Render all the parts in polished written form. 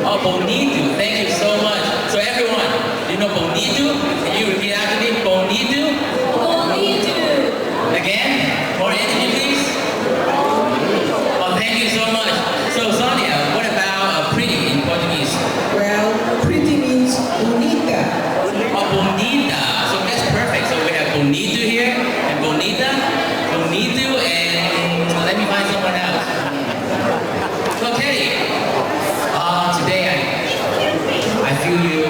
Oh, bonito. Thank you so much. So everyone, do you know bonito? Can you repeat after me? Bonito? Bonito. Again? More energy, please. Oh, thank you so much. So Sonia, what about pretty in Portuguese? Well, pretty means bonita. Oh, bonita. So that's perfect. So we have bonito here and bonita, bonito, and let me find someone else. Okay. Today I feel you.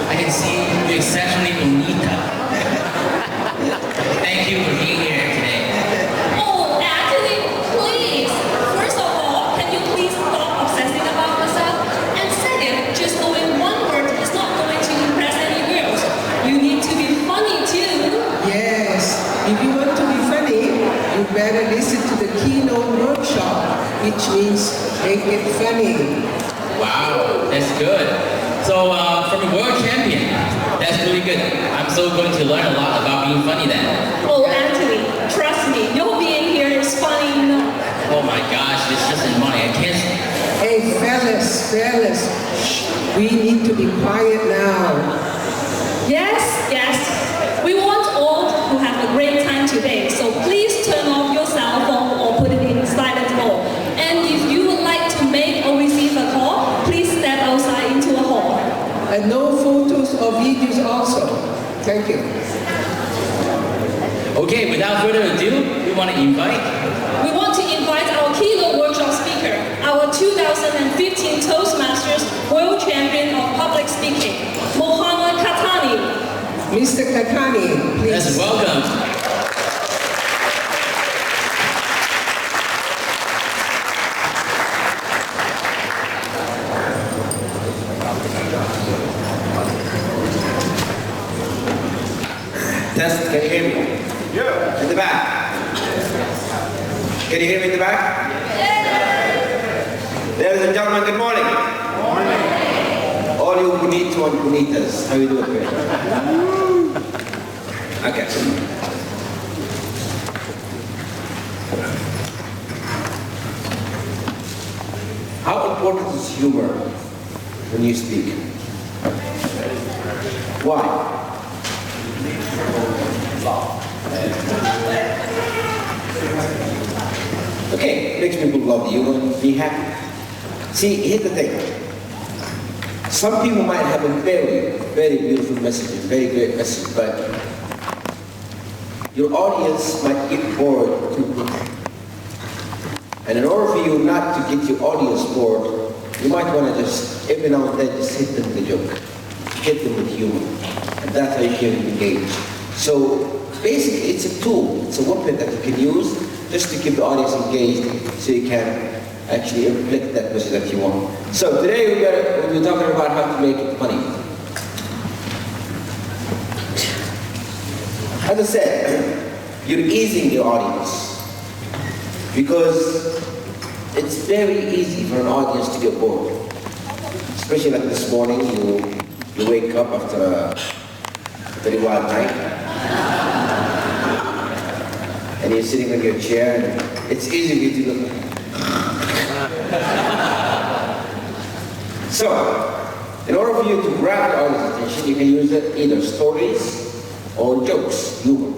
I can see you exceptionally bonita. Thank you for being here today. Oh, actually, please. First of all, can you please stop obsessing about yourself? And second, just knowing one word is not going to impress any girls. You need to be funny too. Yes, if you want to be funny, you better listen to the keynote workshop, which means make it funny. Wow, that's good. So from a world champion, that's really good. I'm so going to learn a lot about being funny then. Oh, Anthony, trust me, your being here is funny enough. Oh my gosh, it's just money. I can't. Hey, fellas, shh, we need to be quiet now. Yes, yes. We want all to have a great time today, so please turn off your cell phone or put it in silent mode. And if you would like to make or receive a call, please step outside into a hall. And no photos or videos also. Thank you. Okay, without further ado, we want to invite. We want to invite our keynote workshop speaker, our 2015 Toastmasters World Champion of Public Speaking, Mohammed Qahtani. Mr. Qahtani, please. Let's welcome. Test, can you hear me? Yeah. In the back. Can you hear me in the back? Yeah. Ladies and gentlemen, good morning. Good morning. All you bonito and bonitas, how you doing today? Okay. How important is humor when you speak? Why? Okay, makes people love you and be happy. See, here's the thing. Some people might have a very, very beautiful message, a very great message, but your audience might get bored too quickly. And in order for you not to get your audience bored, you might want to just, every now and then, just hit them with a joke. Hit them with humor. And that's how you can engage. So basically, it's a tool, it's a weapon that you can use just to keep the audience engaged so you can actually inflict that message that you want. So today we're talking about how to make it funny. As I said, you're easing your audience because it's very easy for an audience to get bored. Especially like this morning, you wake up after a very wild night. And you're sitting on your chair, and it's easy for you to look. So, in order for you to grab the audience attention, you can use either stories or jokes, humor.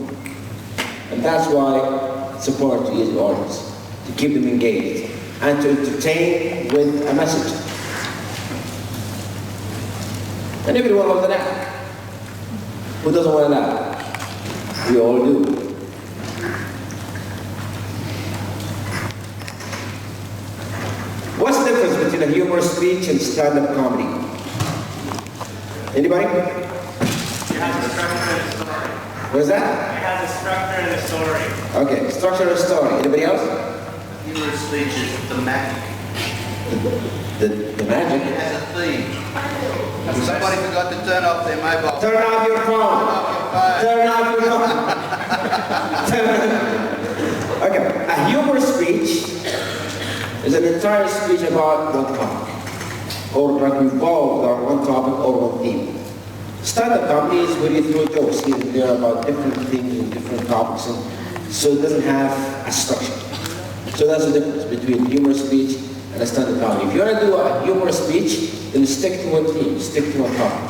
And that's why it's important to use the audience, to keep them engaged, and to entertain with a message. And everyone loves an act. Who doesn't want an act? We all do. What's the difference between a humorous speech and stand-up comedy? Anybody? It has a structure and a story. What is that? It has a structure and a story. Okay, structure and story. Anybody else? Humorous speech is thematic. The magic. It has a theme. Somebody forgot to turn off their mobile. Turn off your phone. Turn off your phone. Okay, a humorous speech is an entire speech about one topic, or that revolves around one topic or one theme. Stand-up comedy is where you throw jokes here and there about different things and different topics, and so it doesn't have a structure. So that's the difference between humorous speech Understand the topic. If you want to do a humorous speech, then stick to one theme, stick to one topic.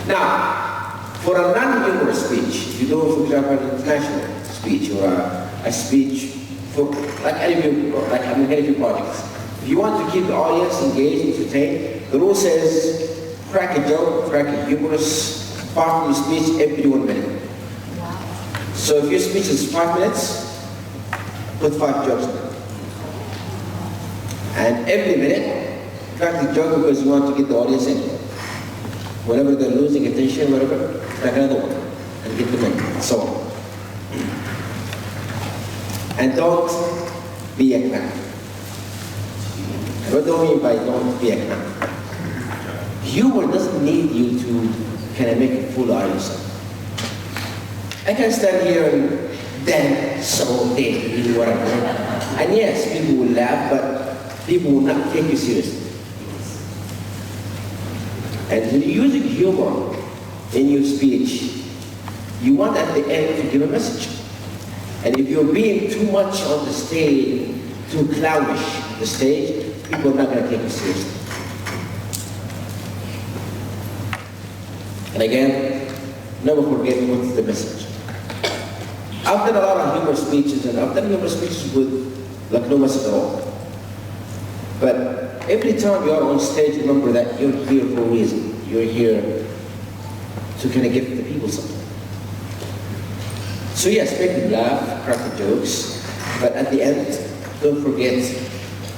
Now, for a non-humorous speech, you do, for example, an international speech or a speech for like any of your projects. If you want to keep the audience engaged, entertained, the rule says crack a joke, crack a humorous part of your speech every 1 minute. So if your speech is 5 minutes, put 5 jokes in it. And every minute, crack the joke because you want to get the audience in. Whenever they're losing attention, whatever, crack another one and get them in, so on. And don't be a clown. What do I mean by don't be a clown? Humor doesn't need you to kind of make a fool out of yourself. I can stand here and dance all day, do whatever. And yes, people will laugh, but people will not take you seriously. And when you're using humor in your speech, you want at the end to give a message. And if you're being too much on the stage, too clownish on the stage, people are not going to take you seriously. And again, never forget what's the message. I've done a lot of humor speeches, and I've done humor speeches with like no message at all. But every time you're on stage, remember that you're here for a reason. You're here to kind of give the people something. So yes, make them laugh, crack the jokes, but at the end, don't forget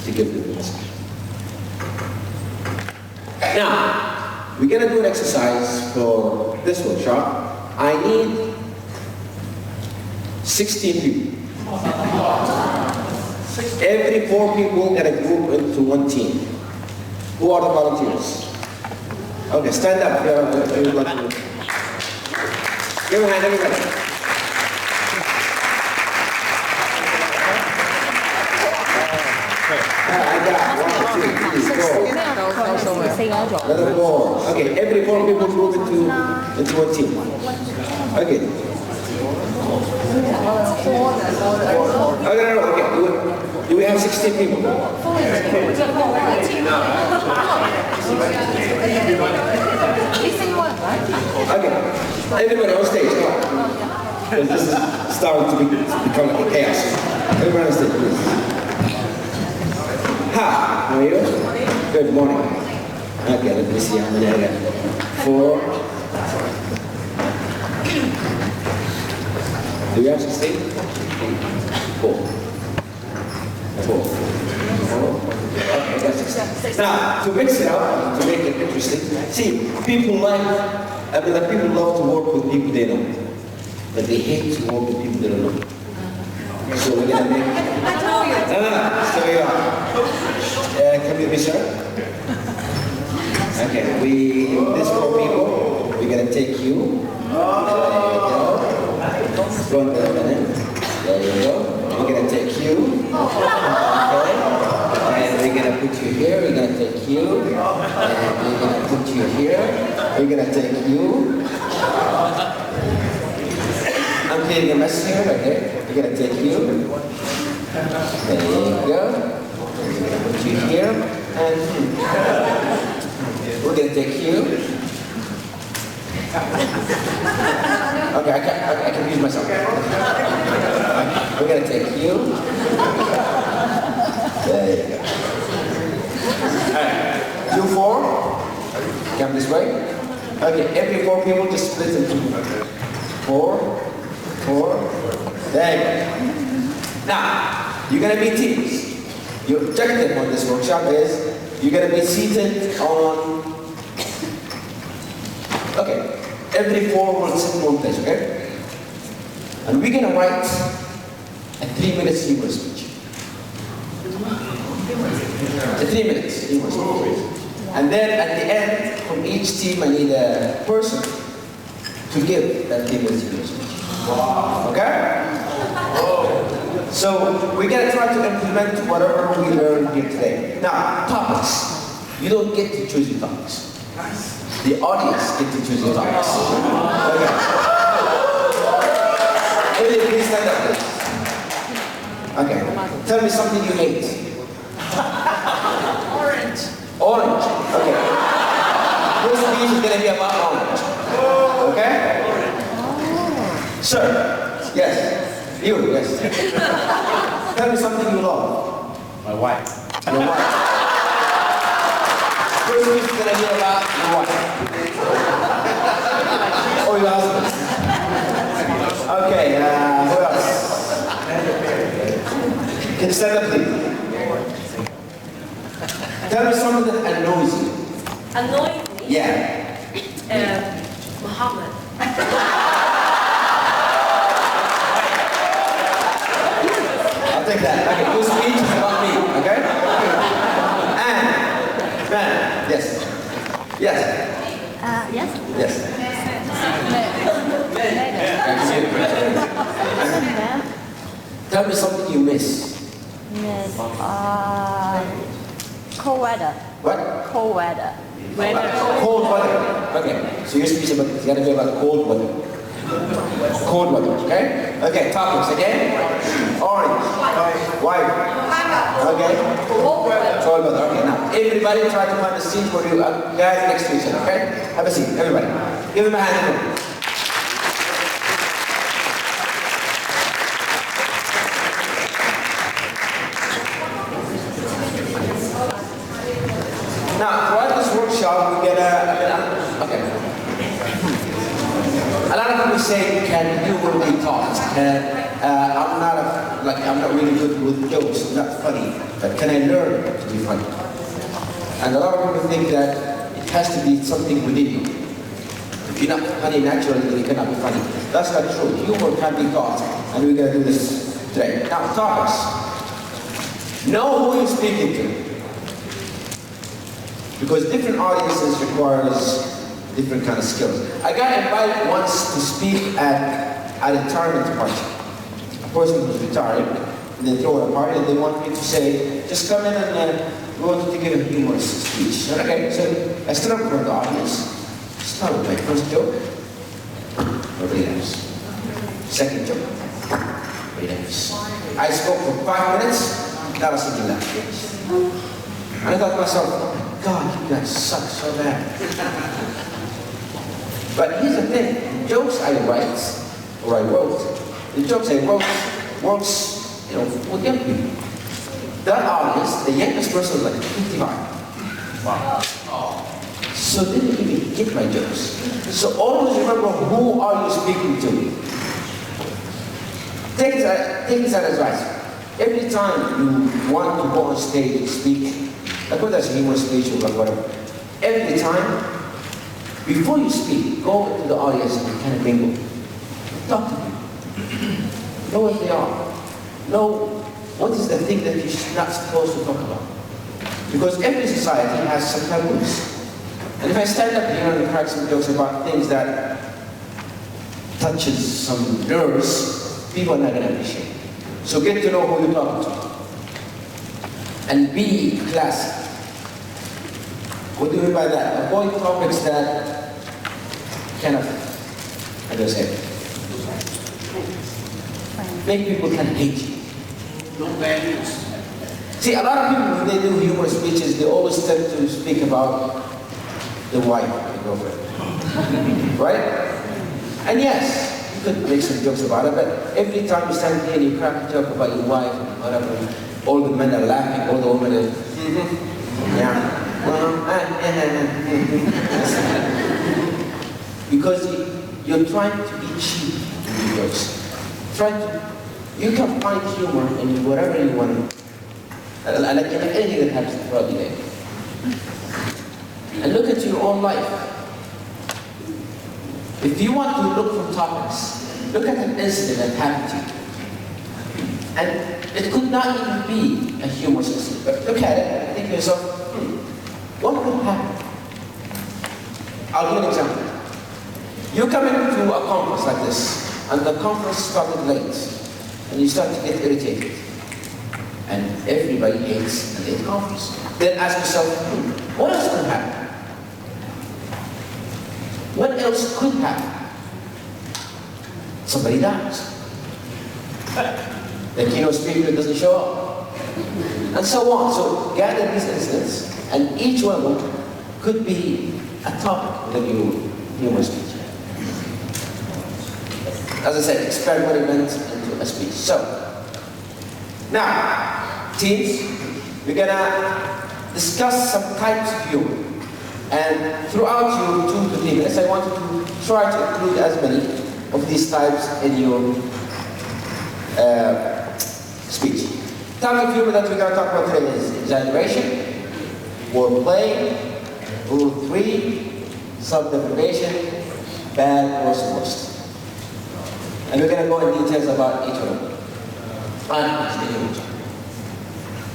to give them the message. Now, we're going to do an exercise for this workshop. I need 16 people. Every 4 people get a group into one team. Who are the volunteers? Okay, stand up. Give a hand, everybody. I got 1, 2, 3, 4. Another 4. Okay, every 4 people group into one team. Okay. Okay, do we have 16 people? Okay, everybody on stage, come on. Because this is starting to become like a chaos. Everybody on stage, please. Hi, how are you? Good morning. Okay, let me see how many I got. 4. Do you have 16? 4. 4. Okay, that's 16. Now, to mix it up, to make it interesting, see, people people love to work with people they know, but they hate to work with people they don't know. So we're gonna make. So we are. Come with me, sir. Okay, this 4 people, we're gonna take you. There you go. We're going to take you. Okay. And we're going to put you here. We're going to take you. And we're going to put you here. We're going to take you. I'm getting a mess here. Okay. We're going to take you. There you go. We're going to put you here. And we're going to take you. Okay, I confuse myself. We're going to take you. There you go. Alright, you 4. Come this way. Okay, every 4 people just split into 4. There you go. Now, you're going to be teams. Your objective on this workshop is you're going to be seated on. Okay. Every 4 will sit in one place, okay? And we're going to write a 3-minute humor speech. A 3 minutes humor speech. And then at the end, from each team, I need a person to give that 3 minutes humor speech. Okay? So we're going to try to implement whatever we learned here today. Now, topics. You don't get to choose your topics. The audience get to choose the topics. Okay. Please stand up, please. Okay. Tell me something you ate. Orange. Orange. Okay. This speech is going to be about orange. Okay? Sir. Yes. You. Yes. Tell me something you love. My wife. Your wife. This speech is going to be about your wife. Or your husband. Okay. Who else? Can you stand up, please? Tell me something that annoys you. Annoying me? Yeah. Mohammed. I'll take that. Okay, your speech is about me, okay? And, man, yes. Yes. Yes. Yes. Tell me something you miss. Miss. Cold weather. What? Cold weather. Cold weather. Okay, so your speech about it's gotta be about cold weather. Cold weather, okay? Okay, topics again. Orange. White. Okay. Cold weather. Okay, now everybody try to find a seat for you guys next to each other, okay? Have a seat, everybody. Give them a hand. Now, throughout this workshop, we're gonna, okay. A lot of people say, can you will be taught? I'm not really good with jokes, I'm not funny, but can I learn to be funny? And a lot of people think that it has to be something within you. If you're not funny naturally, then you cannot be funny. That's not true. Humor can be taught, and we're gonna do this today. Now, topics. Know who you're speaking to. Because different audiences requires different kind of skills. I got invited once to speak at a retirement party. A person who's retiring, and they throw a party, and they want me to say, just come in and we want you to give a humorous speech. Okay, so I stood up in front of the audience, started my first joke, nobody laughs. Second joke, nobody laughs. I spoke for 5 minutes, not a single laugh. And I thought to myself, God, you guys suck so bad. But here's the thing, the jokes I write, or I wrote, the jokes I wrote works, with young people. That audience, the youngest person was like 55. Wow. So they didn't even get my jokes. So always remember, who are you speaking to? Take this as advice. Every time you want to go on stage and speak, like whether it's a humorous speech or whatever, every time, before you speak, go to the audience and kind of mingle. Talk to them. Know what they are. Know what is the thing that you're not supposed to talk about. Because every society has some taboos. And if I stand up here and crack some jokes about things that touches some nerves, people are not going to appreciate it. So get to know who you're talking to. And be classy. What do you mean by that? Avoid topics that kind of, how do I say it? Make people kind of hate you. No bad news. See, a lot of people, when they do humorous speeches, they always tend to speak about the wife, the girlfriend. Right? And yes, you could make some jokes about it, but every time you stand here and you crack a joke about your wife and whatever, all the men are laughing, all the women are, yeah. Because you're trying to be cheap in your jokes. You can find humor in whatever you want, like in anything that happens throughout the day. And look at your own life. If you want to look for topics, look at an incident that happened to you. And it could not even be a humorous incident, but look at it and think to yourself, what could happen? I'll give an example. You come into a conference like this, and the conference started late, and you start to get irritated. And everybody hates a late conference. Then ask yourself, what else could happen? What else could happen? Somebody dies. The keynote speaker doesn't show up. and so on. So gather these incidents, and each one of them could be a topic in the humor speech. As I said, experiment into a speech. So, now, teams, we're gonna discuss some types of humor. And throughout your 2 to 3 minutes, I want you to try to include as many of these types in your speech. Types of humor that we're going to talk about today is exaggeration, wordplay, rule 3, self-deprivation, bad or worst. And we're going to go in details about each of them.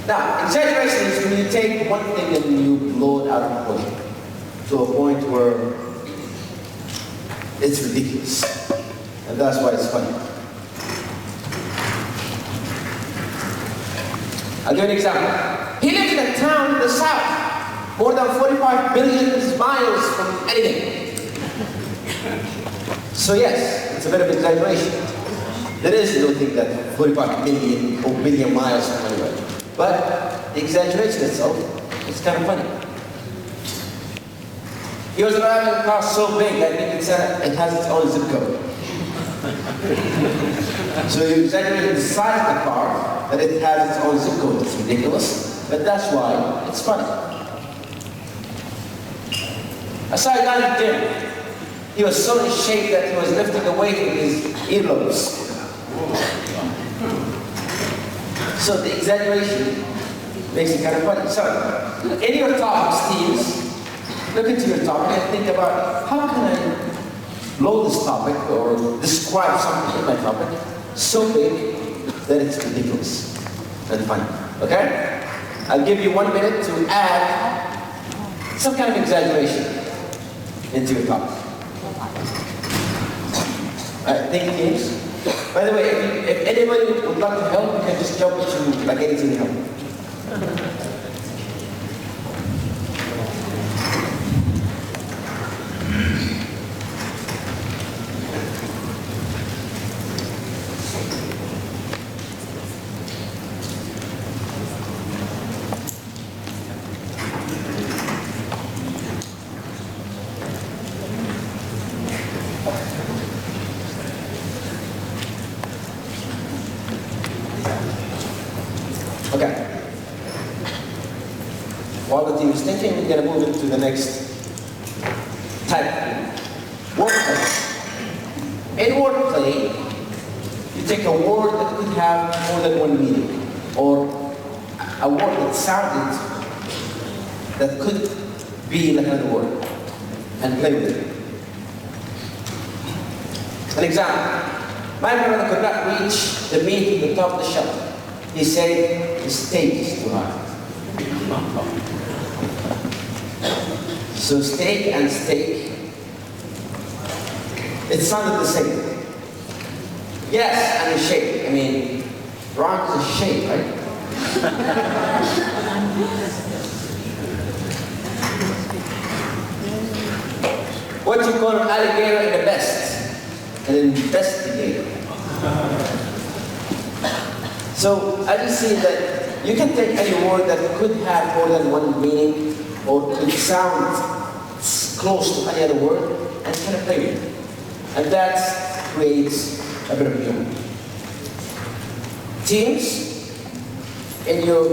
Now, exaggeration is when you take one thing and you blow it out of proportion to a point where it's ridiculous. And that's why it's funny. I'll give you an example. He lives in a town in the south, more than 45 billion miles from anything. So yes, it's a bit of exaggeration. There is no thing that 45 million or billion miles from anywhere. But the exaggeration itself is kind of funny. He was driving a car so big that it has its own zip code. So you exaggerate the size of the car, that it has its own zip code. It's ridiculous, but that's why it's funny. I saw a guy in the gym. He was so in shape that he was lifting the weight with his earlobes. So the exaggeration makes it kind of funny. So, in your topics, teams, look into your topic and think about how can I blow this topic or describe something in my topic so big that it's ridiculous and funny. Okay? I'll give you 1 minute to add some kind of exaggeration into your topic. Thank you, teams. By the way, if anybody would like to help, you can just jump into like anything to help. Okay. While the team is thinking, we're going to move into the next type. Wordplay. In wordplay, you take a word that could have more than one meaning, or a word that sounded that could be like another word, and play with it. An example. My brother could not reach the meat at the top of the shelf. He said, the steak is too high. So steak and steak, it sounded the same. Yes, and the shape. I mean, round is a shape, right? What you call an alligator in the best? An investigator. So I just see that you can take any word that could have more than one meaning or could sound close to any other word and kind of play with it. And that creates a bit of humor. Teams, in your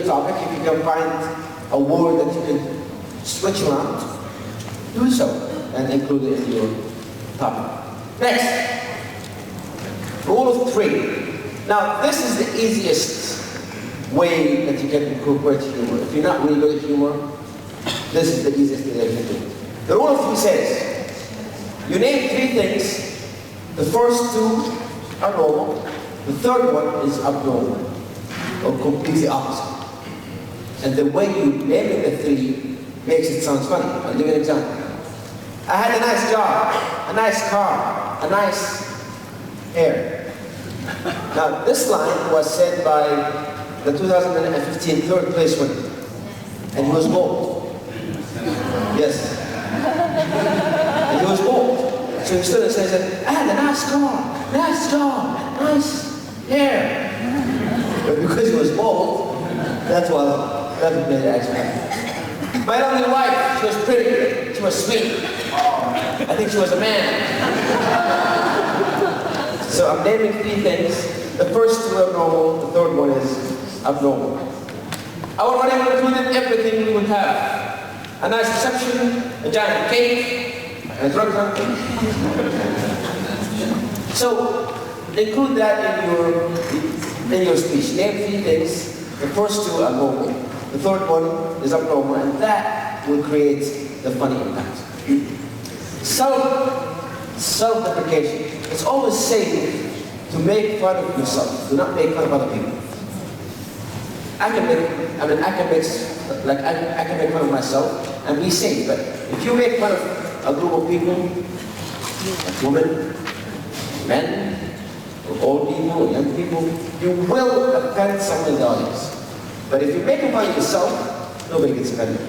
topic, if you can find a word that you can switch around, do so and include it in your topic. Next, rule of 3. Now, this is the easiest way that you can incorporate humor. If you're not really good at humor, this is the easiest thing that you can do. The rule of 3 says, you name 3 things. The first 2 are normal. The third one is abnormal, or completely opposite. And the way you name the 3 makes it sound funny. I'll give you an example. I had a nice job, a nice car, a nice hair. Now, this line was said by the 2015 third place winner, and he was bald. Yes. And he was bald. So he stood and said, I had a nice car, nice job, nice hair. But But because he was bald, that made it extra. My lovely wife, she was pretty, she was sweet. I think she was a man. So I'm naming 3 things. The first 2 are normal, the third one is abnormal. Our wedding included everything we would have. A nice reception, a giant cake, and a drug hunting. So include that in your speech. Name 3 things. The first 2 are normal. The third one is abnormal, and that will create the funny impact. Self-deprecation. It's always safe to make fun of yourself. Do not make fun of other people. I can make fun of myself and be safe, but if you make fun of a group of people, like women, men, or old people, or young people, you will offend someone in the audience. But if you make fun of yourself, nobody gets offended.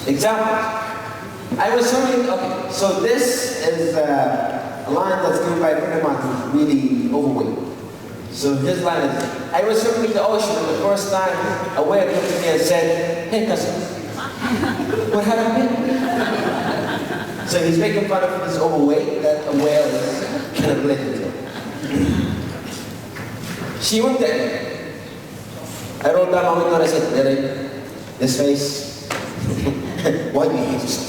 Example. I was serving, okay, so this is a line that's given by a friend of mine who's really overweight. So his line is, I was swimming in the ocean and the first time a whale came to me and said, hey cousin, what have you been? So he's making fun of his overweight that a whale is kind of related to him. She looked at me. I wrote down all the I said, really? This face? Why do you hate yourself?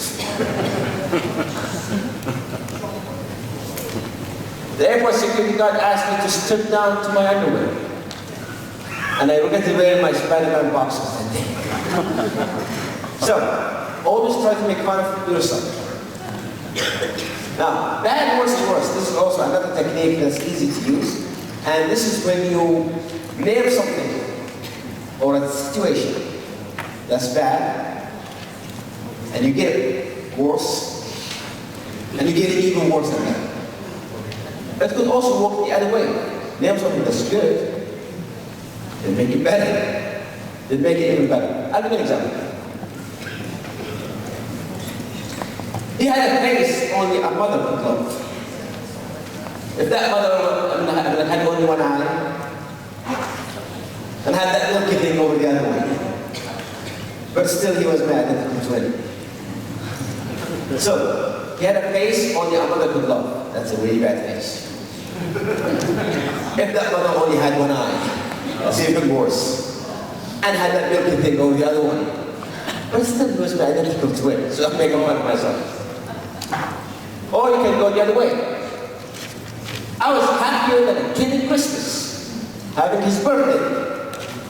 The airport security guard asked me to strip down to my underwear. And I regretted wearing my Spider-Man boxers that day. So, always try to make fun of yourself. Now, bad worse is worse. This is also another technique that's easy to use. And this is when you name something or a situation that's bad, and you get it worse, and you get it even worse than that. It could also work the other way. Name something that's good, and make it better, then make it even better. I'll give you an example. He had a face only a mother could love. If that mother had only one eye, and had that milky thing over the other one, but still he was mad at the twin. So, he had a face only a mother could love. That's a really bad face. If that mother only had one eye, that's even worse. And had that milky thing over the other one. But still he was mad at the twin, so I'm making fun of myself. Or you can go the other way. I was happier than a kid at Christmas, having his birthday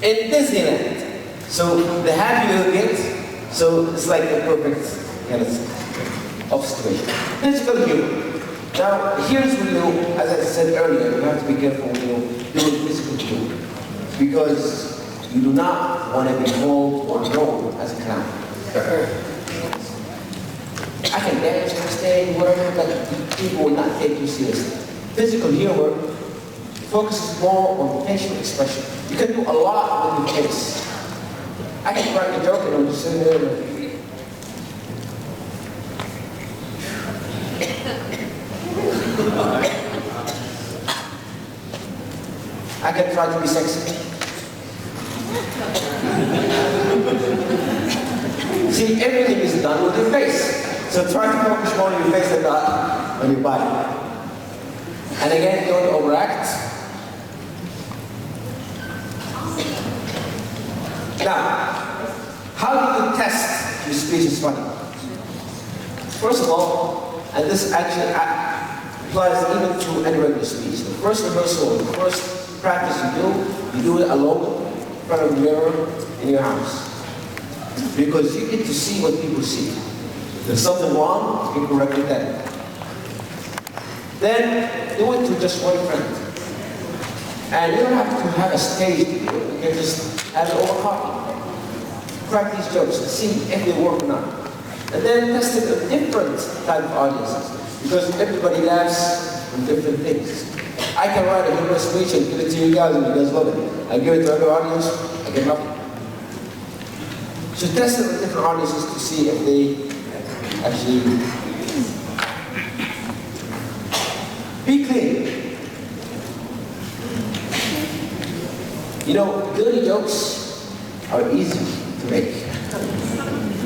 in Disneyland. So the happier you get, so it's like the perfect kind of situation. Physical humor. Now, here's when you, as I said earlier, you have to be careful when you do physical humor, because you do not want to be called or known as a clown. I can dance on stage, whatever, but people will not take you seriously. Physical humor focuses more on facial expression. You can do a lot with your face. I can crack a joke and I'm just sitting there. I can try to be sexy. See, everything is done with your face. So try to focus more on your face and not on your body. And again, don't overact. Now, how do you test your speech is funny? First of all, and this actually applies even to any regular speech. The first rehearsal, the first practice you do it alone in front of the mirror in your house. Because you get to see what people see. If there's something wrong, you can correct it then. Then do it to just one friend. And you don't have to have a stage to do it. You can just have it over coffee. Crack these jokes and see if they work or not. And then test it with different type of audiences. Because everybody laughs on different things. I can write a humorous speech and give it to you guys and you guys love it. I give it to other audience, I get nothing. So test it with different audiences to see if they actually be clean. You know, dirty jokes are easy to make.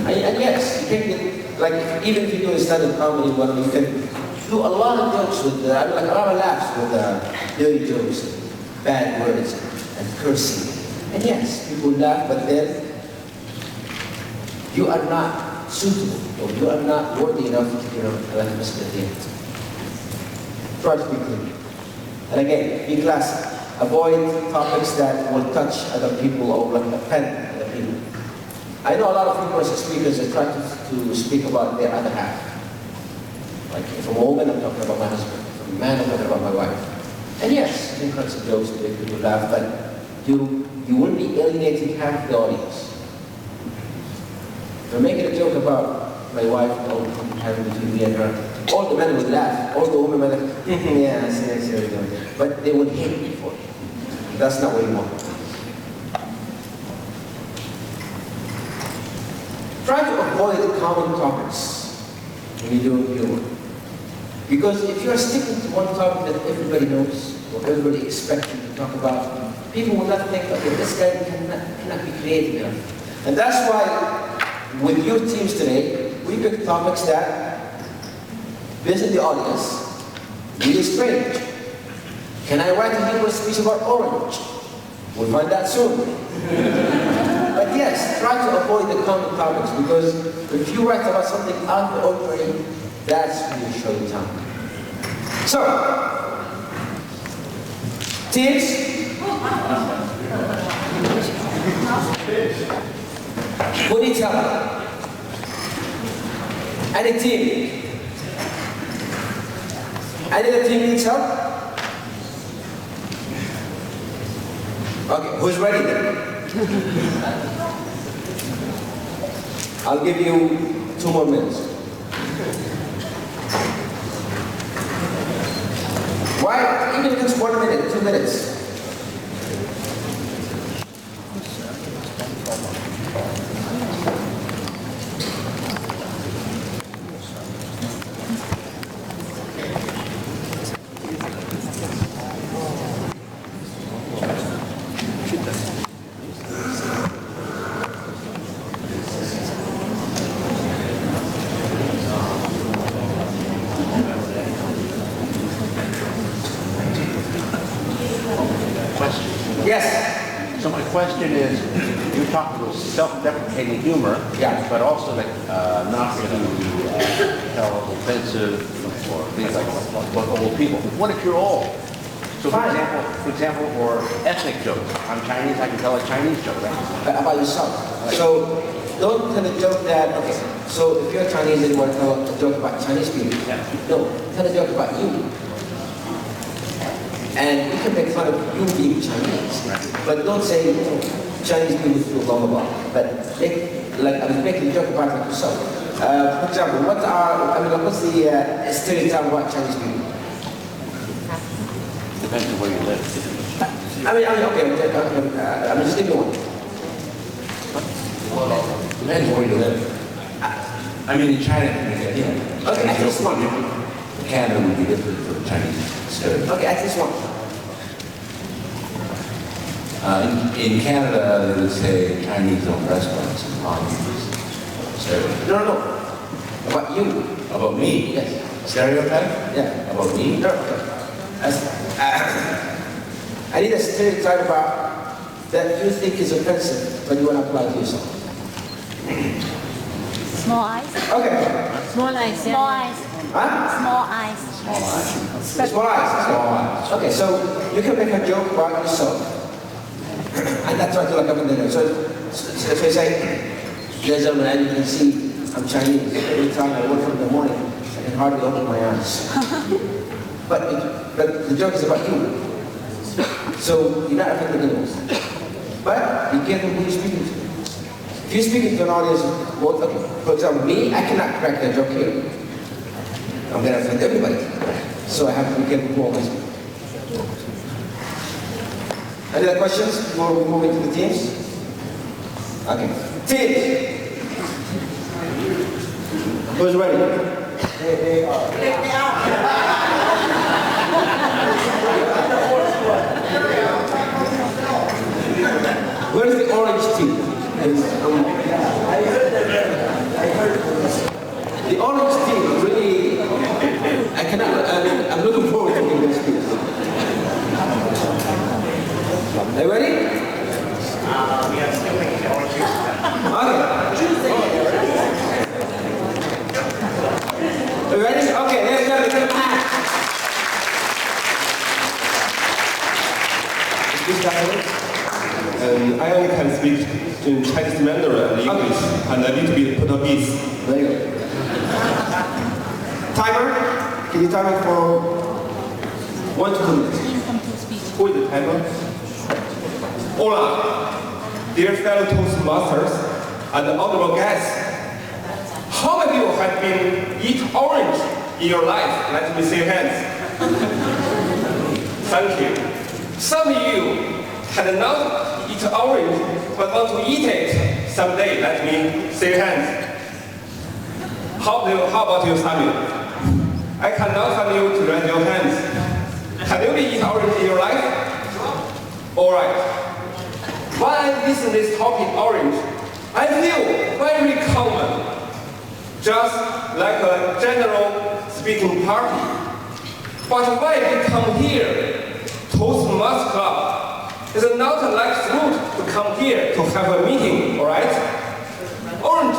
And yes, you can get, like, even if you do a stand-up comedy, well, you can do a lot of jokes with, like a lot of laughs with dirty jokes, bad words, and cursing. And yes, people laugh, but then you are not suitable, or you are not worthy enough to, like Mr. Dean. Try to be clean. And again, be classy. Avoid topics that will touch other people or like offend other people. I know a lot of people as speakers that try to speak about their other half. Like if I'm a woman, I'm talking about my husband. If I'm a man, I'm talking about my wife. And yes, you can crack some jokes to make people laugh, but you will be alienating half the audience. If I'm making a joke about my wife, or having between me and her, all the men would laugh, all the women would laugh, yeah, I see, but they would hate me for it. That's not what you want. Try to avoid common topics when you're doing humor. Because if you're sticking to one topic that everybody knows, or everybody expects you to talk about, people will not think, okay, this guy cannot be creative enough. And that's why, with your teams today, we pick topics that visit the audience really strange. Can I write a humorous speech about orange? We'll find that soon. But yes, try to avoid the common topics, because if you write about something out of the ordinary, that's when you show your talent. So, teams, who needs help? Any team? Any other team needs help? Okay, who's ready then? I'll give you 2 more minutes. Why? Even if it's 1 minute, 2 minutes. So my question is, you talk about self-deprecating humor, Yeah. but also like not to tell offensive or things like about old people. What if you're old? So for example, for ethnic jokes, I'm Chinese, I can tell a Chinese joke, right? About yourself. So don't tell a joke that, okay, so if you're Chinese and you want to tell a joke about Chinese people, no, tell a joke about you. And you can make fun of you being Chinese, but don't say Chinese people feel blah blah blah. But I was making a joke about yourself. For example, what's the stereotype about Chinese people? Depends on where you live. Okay, just give me one. Depends where you live. I mean, in China, yeah. Okay, at least one. Canada would be different from Chinese stereotype. Okay, at least one. In Canada, they would say Chinese-owned restaurants and stereotype. No. About you. About me? Yes. Stereotype? Yeah. About me? No. I need a stereotype about that you think is offensive, but you want to apply to yourself. Small eyes. Okay. Small eyes. Small eyes. Huh? Small eyes. Small eyes. Small eyes. Small eyes. Okay, so you can make a joke about yourself. And that's what I feel like I'm in there. So you say, ladies and gentlemen, as you can see, I'm Chinese. Every time I work from the morning, I can hardly open my eyes. But the joke is about you. So you're not offending anyone. But be careful who you're speaking to. If you're speaking to an audience, well, okay, for example, me, I cannot crack that joke here. I'm going to offend everybody. So I have to be careful who I'm speaking. Any other questions before we move into the teams? Okay. Teams! Who's ready? They are. this dialect. I only can speak in Chinese Mandarin and English, and a little bit Portuguese. Very good. Timer, can you time it for 1 to 2 minutes? Who is the timer? Hola, dear fellow Toastmasters and honorable guests. How many of you have been eat orange in your life? Let me see your hands. Thank you. Some of you had not eaten orange, but want to eat it someday. Let me see your hands. How about you, Samuel? I cannot find you to raise your hands. Have you been eating orange in your life? All right. When I listen to this topic, orange, I feel very common, just like a general speaking party. But when we come here, Toastmasters Club, it's not like route to come here to have a meeting, all right? Orange,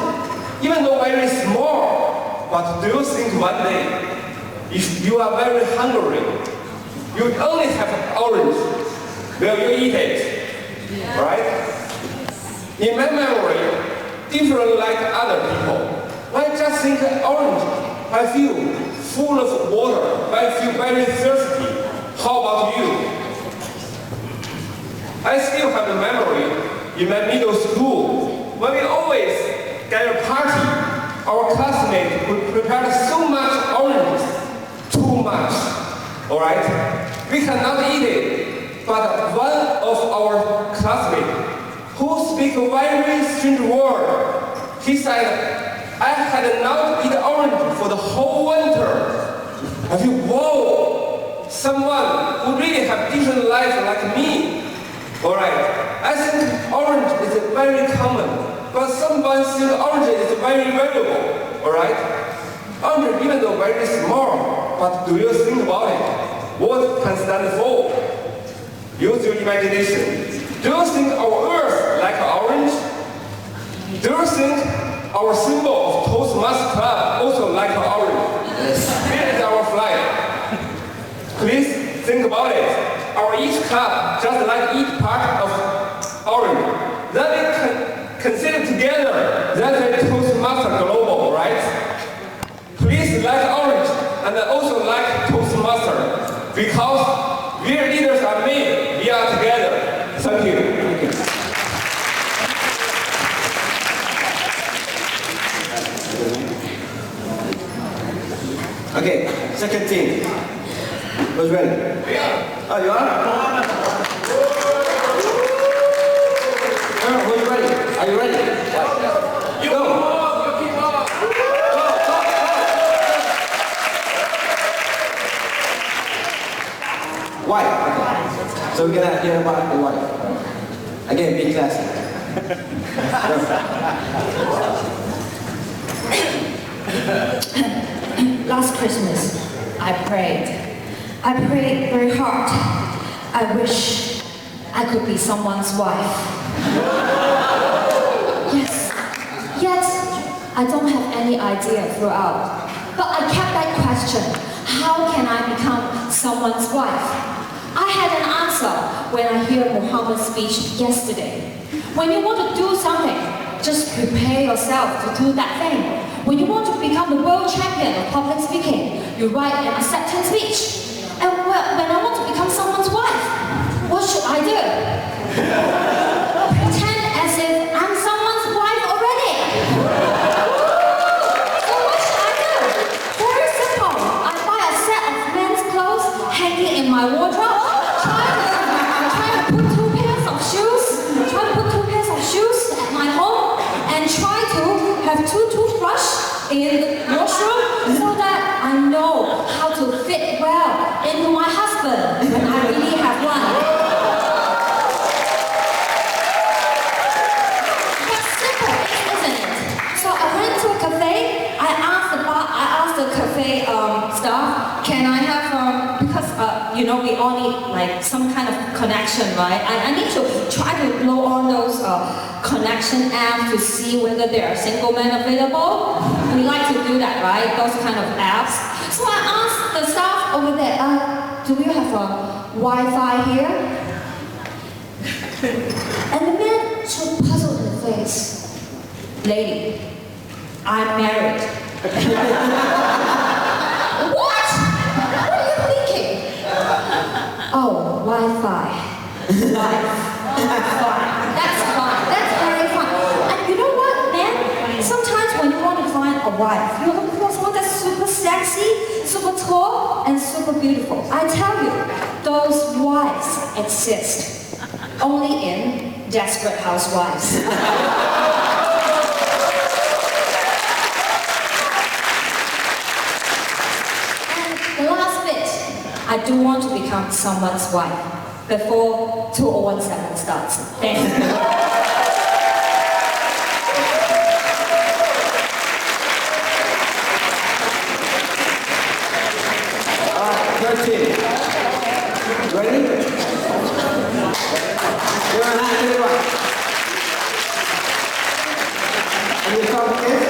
even though very small, but do you think one day, if you are very hungry, you only have orange, will you eat it? Right? In my memory, different like other people. When I just think orange, I feel full of water. I feel very thirsty. How about you? I still have a memory in my middle school when we always get a party. Our classmates would prepare so much orange, too much. All right? We cannot eat it. But one of our classmates, who speak a very strange word, he said, I had not eaten orange for the whole winter. I feel, whoa, someone who really have different life like me. All right, I think orange is very common, but someone think orange is very valuable. All right, orange even though very small, but do you think about it? What can stand for? Use your imagination. Do you think our earth like orange? Do you think our symbol of Toastmasters Club also like orange? Yes. Here is our flag. Please think about it. Our each club just like each part of orange. Then we can consider together that is Toastmasters Global, right? Please like orange and also like Toastmasters because we leaders are made, we are together. Thank you. Thank you. Okay, second team. Who's ready? Oh, you are? Who's ready? Are you ready? You go. White. So we're gonna hear about the white. Again, be classy. Last Christmas, I prayed. I prayed very hard. I wish I could be someone's wife. Yes, yet I don't have any idea throughout. But I kept that question, how can I become someone's wife? I had an answer when I heard Mohammed's speech yesterday. When you want to do something, just prepare yourself to do that thing. When you want to become the world champion of public speaking, you write an acceptance speech. And when I want to become someone's wife, what should I do? Pretend as if I'm someone's wife already. So what should I do? Very simple. I buy a set of men's clothes hanging in my wardrobe. Try to put two pairs of shoes at my home, and try to have two toothbrushes in the washroom so that I know how to fit well into my husband when I really have one. That's simple, isn't it? So I went to a cafe. I asked the cafe staff, can I have because you know we all need like some kind of connection, right? I need to try to load on those connection apps to see whether there are single men available. We like to do that, right? Those kind of apps. So I asked the staff over there, do you have a Wi-Fi here? And the man so puzzled in the face. Lady, I'm married. What? What are you thinking? Oh, Wi-Fi. Wi-Fi. That's fine. That's very fine. And you know what, man? Sometimes when you want to find a wife, you're looking for someone that's super sexy, super tall, and super beautiful. I tell you, those wives exist. Only in Desperate Housewives. And the last bit, I do want to become someone's wife before 2017 starts. Thank you. 13. Ready? You're on that, everyone. And your topic is?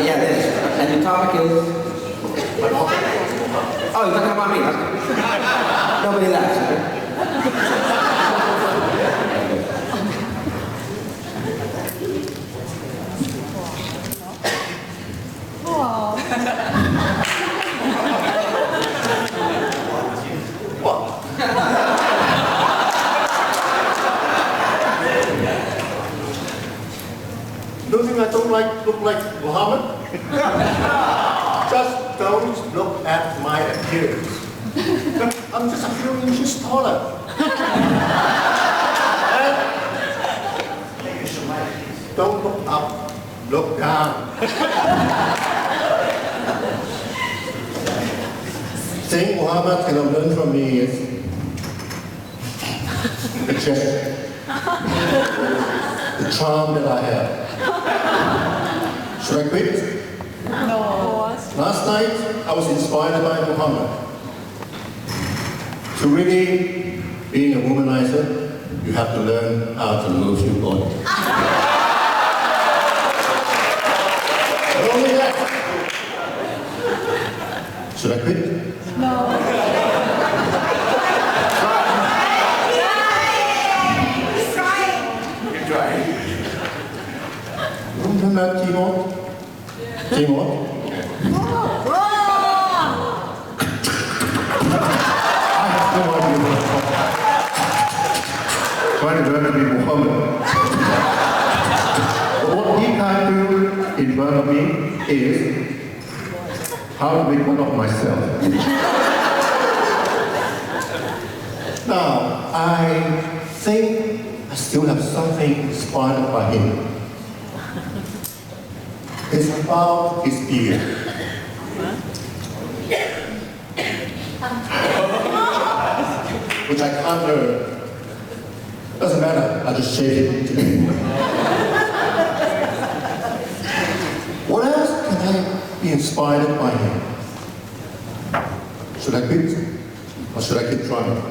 Yeah, this. And your topic is? Oh, you're talking about me. Nobody laughs. Don't think I don't look like Mohammed? Just don't look at my appearance. I'm just a few inches taller. And don't look up, look down. Thing Mohammed can learn from me is the gesture, the charm that I have. Should I quit? No. Last night, I was inspired by Mohammed. To really being a womanizer, you have to learn how to move your body. Not only that, should I quit? No. You're trying. Remember Timor? Timor? I have no idea what I'm talking about. Trying to learn to be Mohammed. But what he can't do in front of me is how to make one of myself. Now, I think I still have something inspired by him. It's about his beard. Which I can't learn. Doesn't matter, I just shave it today. What else can I be inspired by him? Should I quit? Or should I keep trying?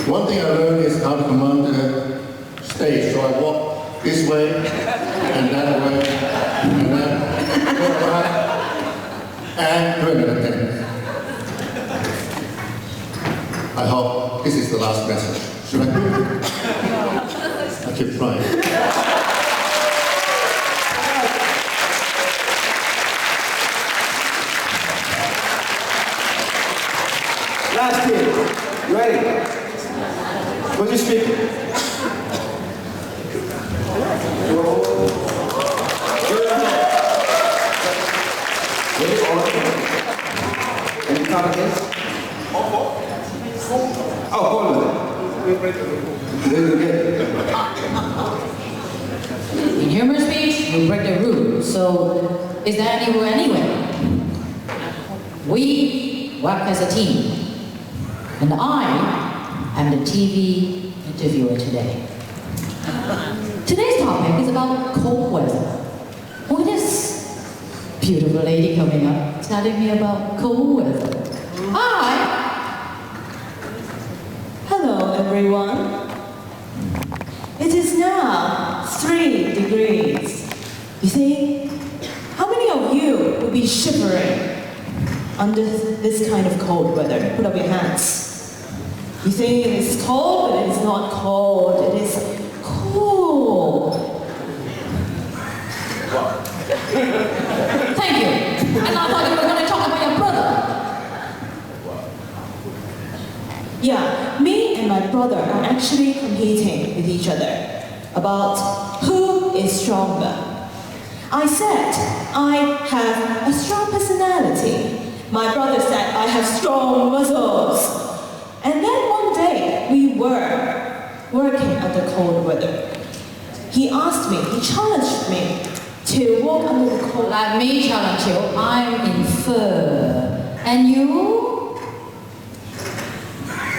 One thing I learned is how to command the stage. So I walk this way, and that way, and then go around, and do another thing. I hope this is the last message. Should I quit? I keep trying. Last kid. Ready? What's your speaker? And your topic is? Oh, hold on. In humor speech, we break the rules. So, is there any rule anyway? We work as a team. And I am the TV interviewer today. Today's topic is about cold weather. With this beautiful lady coming up telling me about cold weather. Hi! Hello everyone. It is now 3 degrees. You see, how many of you will be shivering under this kind of cold weather? Put up your hands. You think it is cold, but it is not cold. It is cool. Thank you. And I thought you were going to talk about your brother. Yeah, me and my brother are actually competing with each other about who is stronger. I said I have a strong personality. My brother said I have strong muscles. And then one day we were working under cold weather. He asked me, he challenged me to walk under the cold. Let me challenge you. I'm in fur. And you?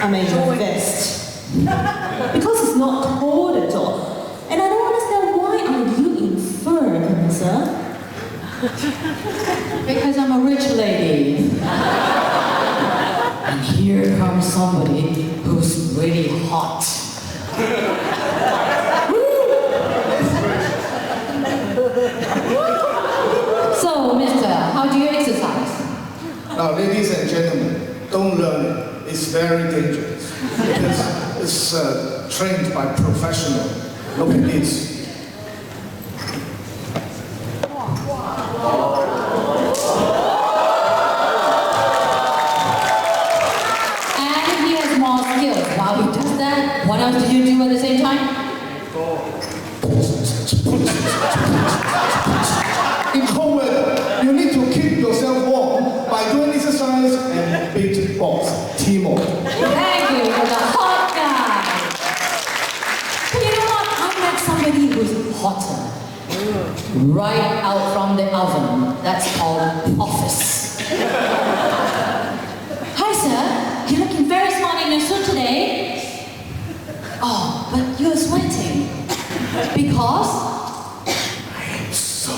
I'm in your vest. Because it's not cold at all. And I don't understand why are you in fur, sir? Because I'm a rich lady. And here comes somebody who's really hot. So, mister, how do you exercise? Now, ladies and gentlemen, don't learn it. It's very dangerous. Because it's trained by professional. Look at this. And he has more skills. While he does that, what else do you do at the same time? In cold weather, you need to keep yourself warm by doing exercise and beat box. Teamwork. Thank you, you're the hot guy. But you know what? I met somebody who's hotter. Right out from the oven. That's called office. Hi, sir. You're looking very smart in your suit today. Oh, but you're sweating. Because? So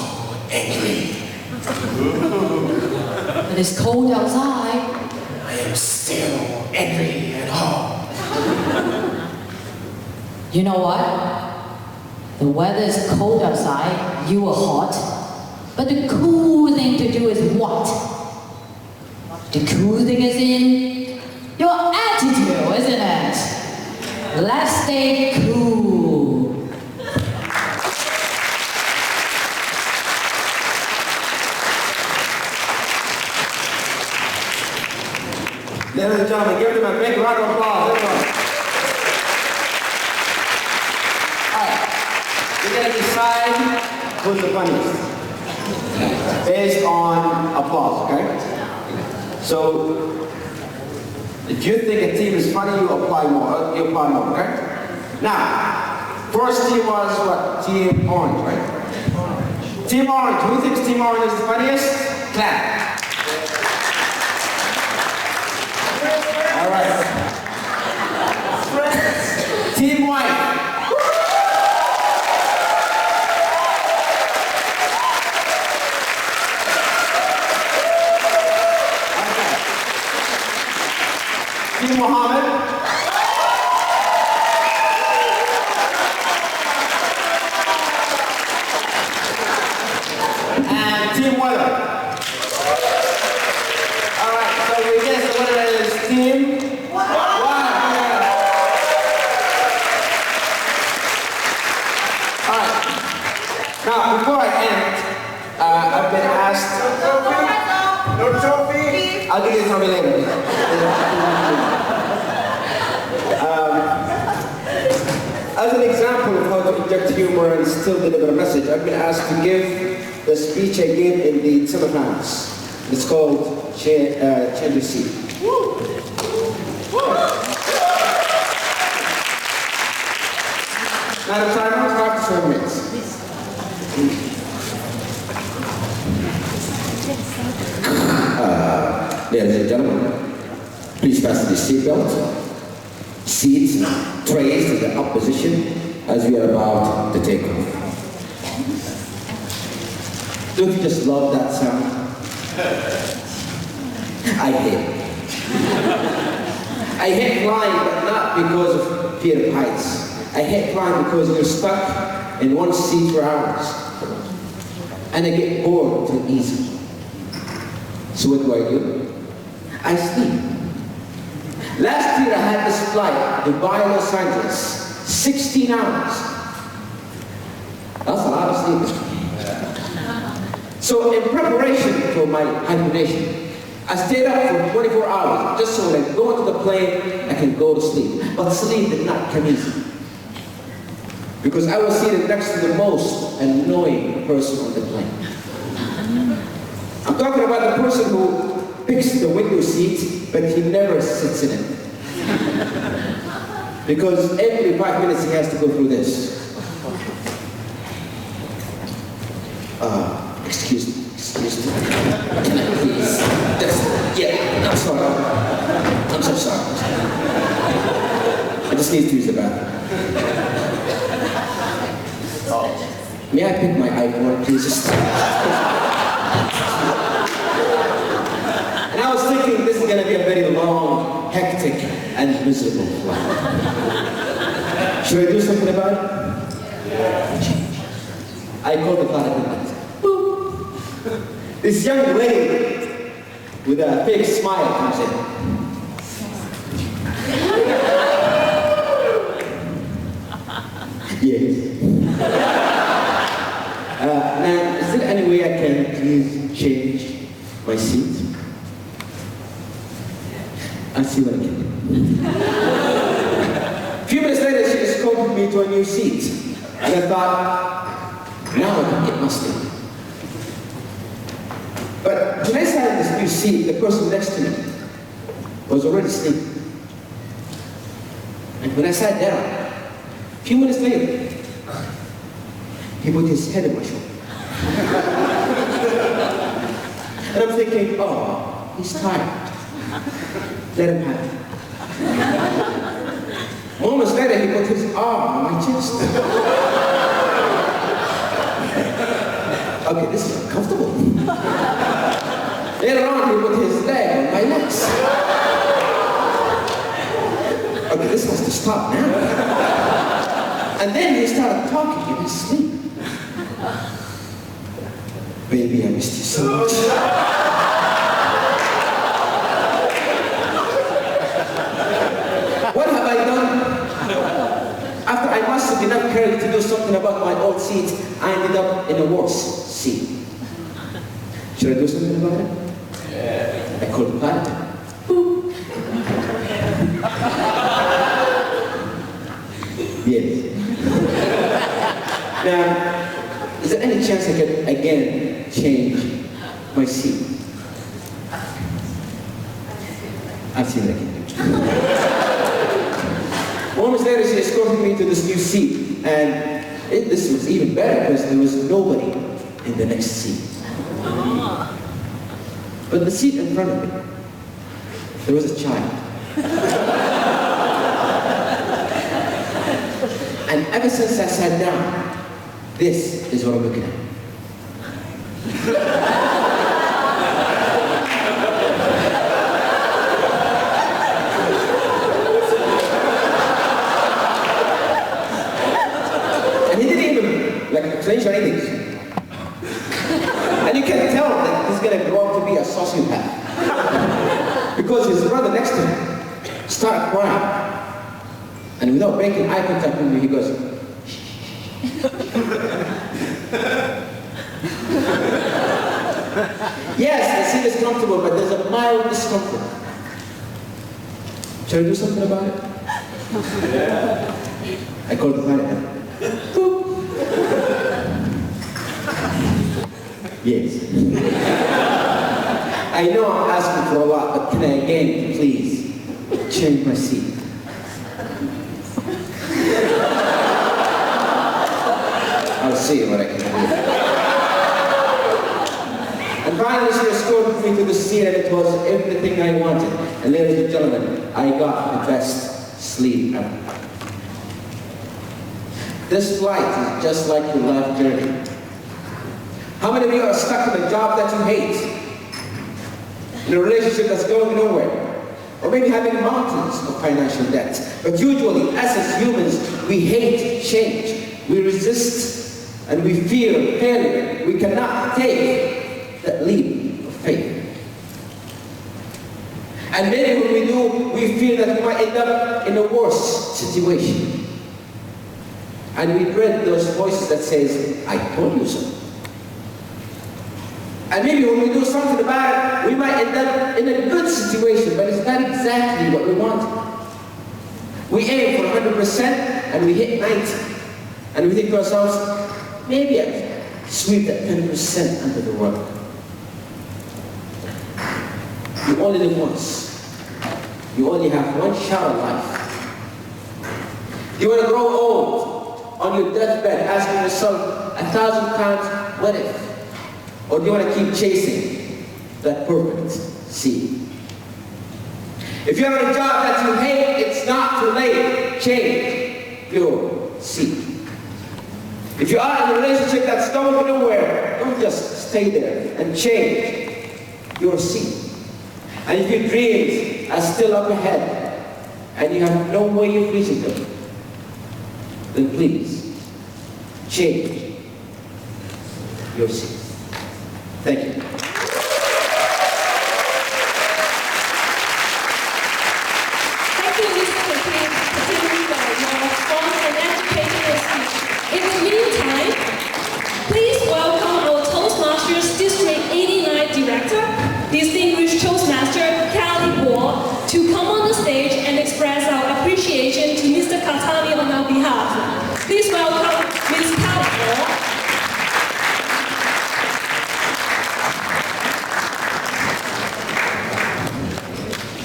angry. It is cold outside. I am still angry at home. You know what? The weather is cold outside, you are hot. But the cool thing to do is what? The cool thing is in your attitude, isn't it? Let's stay cool. Ladies and gentlemen, give them a big round of applause. Everyone. Alright, we're going to decide who's the funniest based on applause, okay? So, if you think a team is funny, you apply more, okay? Now, first team was what? Team Orange, right? Team Orange, who thinks Team Orange is the funniest? Clap. All right. Team White. Okay. Team Mohammed. And Team Weather. All right, so we guess the winner is Team Now, before I end, I've been asked... No trophy! I'll give you the trophy later. As an example of how to inject humor and still deliver a message, I've been asked to give the speech I gave in the semifinals. It's called Change the Seat. Now the timer is 5 to 7 minutes. Ladies and gentlemen, please fasten the seatbelt. Seats, trays in the up position as we are about to take off. Don't you just love that sound? I hate it. I hate flying, but not because of fear of heights. I hate flying because you're stuck in one seat for hours. And I get bored too easily. So what do? I sleep. Last year I had this flight, Dubai, Los Angeles, 16 hours. That's a lot of sleep. So in preparation for my hibernation, I stayed up for 24 hours just so when I go into the plane, I can go to sleep. But sleep did not come easy. Because I was seated next to the most annoying person on the plane. I'm talking about the person who picks the window seat, but he never sits in it. Because every 5 minutes he has to go through this. Excuse me. Can I please? Yeah, I'm sorry. I'm so sorry. I just need to use the bathroom. May I pick my iPhone, please? And I was thinking this is going to be a very long, hectic, and miserable flight. Should I do something about it? I called the flight attendant. This young lady with a big smile comes in. Yes. Now, is there any way I can please change my seat? I'll see what I can do. A few minutes later, she escorted me to a new seat. And I thought, now I can get my sleep. But when I sat in this new seat, the person next to me was already asleep. And when I sat down, a few minutes later, he put his head on my shoulder. And I'm thinking, oh, he's tired. Let him have it. Moments later, he put his arm on my chest. Okay, this is uncomfortable. Later on, he put his leg on my legs. Okay, this has to stop now. And then he started talking in his sleep. Baby, I missed you so much. What have I done? After I mustered enough courage to do something about my old seat, I ended up in a worse seat. Should I do something about it? Yeah. I called the pilot. Yes. Now, is there any chance I could again change my seat? I'll see what I can do. Moments later, she escorted me to this new seat, and this was even better because there was nobody in the next seat. But the seat in front of me, there was a child. And ever since I sat down, this is what I'm looking at. And he didn't even flinch or anything. And you can tell that he's going to grow up to be a sociopath. Because his brother next to him started crying. And without making eye contact with me, he goes, yes, the seat is comfortable, but there's a mild discomfort. Should I do something about it? Yeah. I called the pilot. Yes. I know I'm asking for a lot, but can I again, please, change my seat? I'll see what I can do. And finally, she escorted me to the seat, and it was everything I wanted. And ladies and gentlemen, I got the best sleep ever. This flight is just like your life journey. How many of you are stuck in a job that you hate? In a relationship that's going nowhere? Or maybe having mountains of financial debt. But usually, as humans, we hate change. We resist and we fear failure. We cannot take that leap of faith. And maybe when we do, we feel that we might end up in a worse situation. And we dread those voices that says, I told you so. And maybe when we do something about it, we might end up in a good situation, but it's not exactly what we want. We aim for 100% and we hit 90. And we think to ourselves, maybe I sweep that 10% under the rug. You only live once. You only have one shot at life. You want to grow old on your deathbed asking yourself 1,000 times, what if? Or do you want to keep chasing that perfect seed? If you have a job that you hate, it's not too late. Change your seed. If you are in a relationship that's going nowhere, don't just stay there and change your seed. And if your dreams are still up ahead and you have no way of reaching them, then please change your seed. Thank you. Thank you, Mr. Qahtani, for your strong and educational speech. In the meantime, please welcome our Toastmasters District 89 Director, distinguished Toastmaster Kelly Guo, to come on the stage and express our appreciation to Mr. Qahtani on our behalf. Please welcome Ms. Kelly Guo.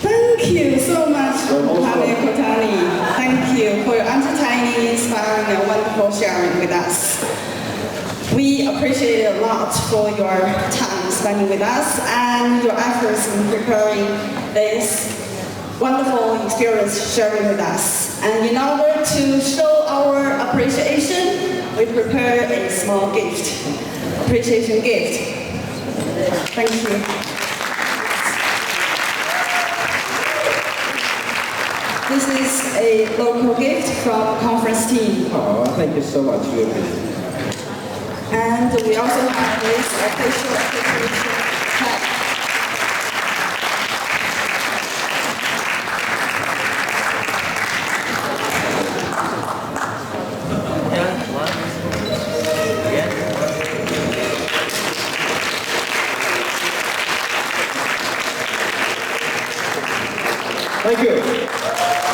Thank you so much, Mohammed Qahtani. Thank you for your entertaining, inspiring, and wonderful sharing with us. We appreciate it a lot for your time spending with us and your efforts in preparing this wonderful experience sharing with us. And in order to show our appreciation, we prepared a small gift, appreciation gift. Thank you. This is a local gift from conference team. Oh, thank you so much. We appreciate it. And we also have this official application pack. Thank you.